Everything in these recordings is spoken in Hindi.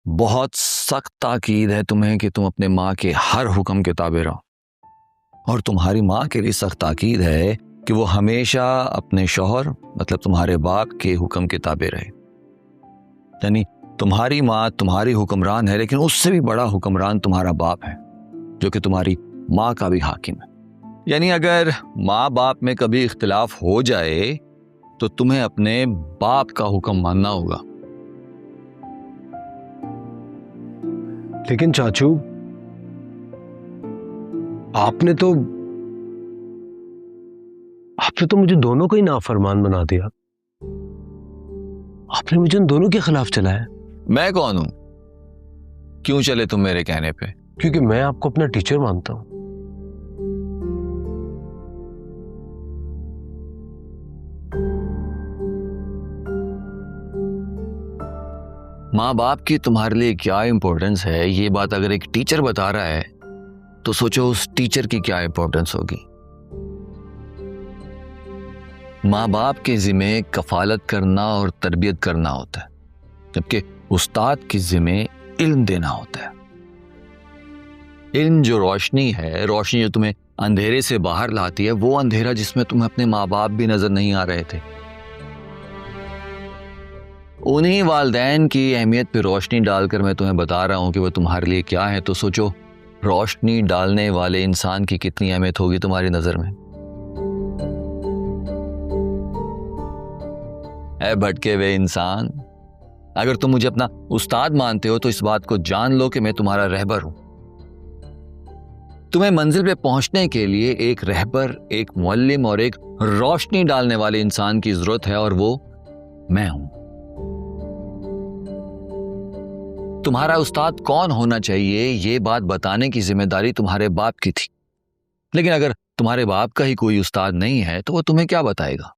बहुत सख्त ताकीद है तुम्हें कि तुम अपने माँ के हर हुक्म के ताबे रहो, और तुम्हारी माँ के लिए सख्त ताकीद है कि वो हमेशा अपने शौहर मतलब तुम्हारे बाप के हुक्म के ताबे रहे। यानी तुम्हारी माँ तुम्हारी हुक्मरान है, लेकिन उससे भी बड़ा हुक्मरान तुम्हारा बाप है, जो कि तुम्हारी माँ का भी हाकिम है। यानी अगर माँ बाप में कभी इख्तिलाफ हो जाए तो तुम्हें अपने बाप का हुक्म मानना होगा। लेकिन चाचू, आपने तो मुझे दोनों को ही नाफरमान बना दिया। आपने मुझे उन दोनों के खिलाफ चलाया। मैं कौन हूं? क्यों चले तुम मेरे कहने पे? क्योंकि मैं आपको अपना टीचर मानता हूं। माँ बाप की तुम्हारे लिए क्या इंपॉर्टेंस है, ये बात अगर एक टीचर बता रहा है तो सोचो उस टीचर की क्या इंपॉर्टेंस होगी। माँ बाप के जिम्मे कफालत करना और तरबियत करना होता है, जबकि उस्ताद के जिम्मे इल्म देना होता है। इल्म जो रोशनी है, रोशनी जो तुम्हें अंधेरे से बाहर लाती है, वो अंधेरा जिसमें तुम्हें अपने माँ बाप भी नजर नहीं आ रहे थे। उन्हीं वालिदैन की अहमियत पे रोशनी डालकर मैं तुम्हें बता रहा हूं कि वो तुम्हारे लिए क्या है। तो सोचो रोशनी डालने वाले इंसान की कितनी अहमियत होगी तुम्हारी नजर में। ऐ भटके हुए इंसान, अगर तुम मुझे अपना उस्ताद मानते हो तो इस बात को जान लो कि मैं तुम्हारा रहबर हूं। तुम्हें मंजिल पे पहुंचने के लिए एक रहबर, एक मुअल्लिम और एक रोशनी डालने वाले इंसान की जरूरत है, और वो मैं हूं। तुम्हारा उस्ताद कौन होना चाहिए ये बात बताने की जिम्मेदारी तुम्हारे बाप की थी, लेकिन अगर तुम्हारे बाप का ही कोई उस्ताद नहीं है तो वो तुम्हें क्या बताएगा?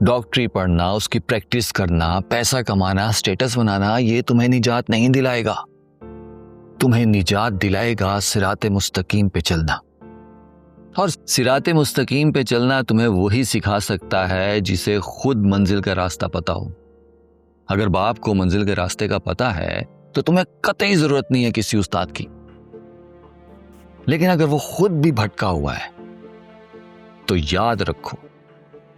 डॉक्टरी पढ़ना, उसकी प्रैक्टिस करना, पैसा कमाना, स्टेटस बनाना, ये तुम्हें निजात नहीं दिलाएगा। तुम्हें निजात दिलाएगा सिराते मुस्तकीम पे चलना, और सिराते मुस्तकीम पे चलना तुम्हें वही सिखा सकता है जिसे खुद मंजिल का रास्ता पता हो। अगर बाप को मंजिल के रास्ते का पता है तो तुम्हें कतई जरूरत नहीं है किसी उस्ताद की, लेकिन अगर वो खुद भी भटका हुआ है तो याद रखो,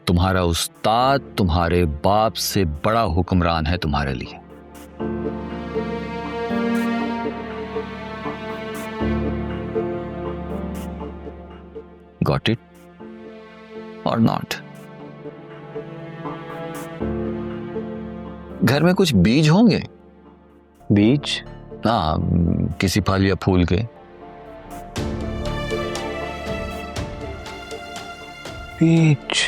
तुम्हारा उस्ताद तुम्हारे बाप से बड़ा हुक्मरान है तुम्हारे लिए। गॉट इट और नॉट? घर में कुछ बीज होंगे? बीज? हाँ, किसी फल या फूल के। बीज?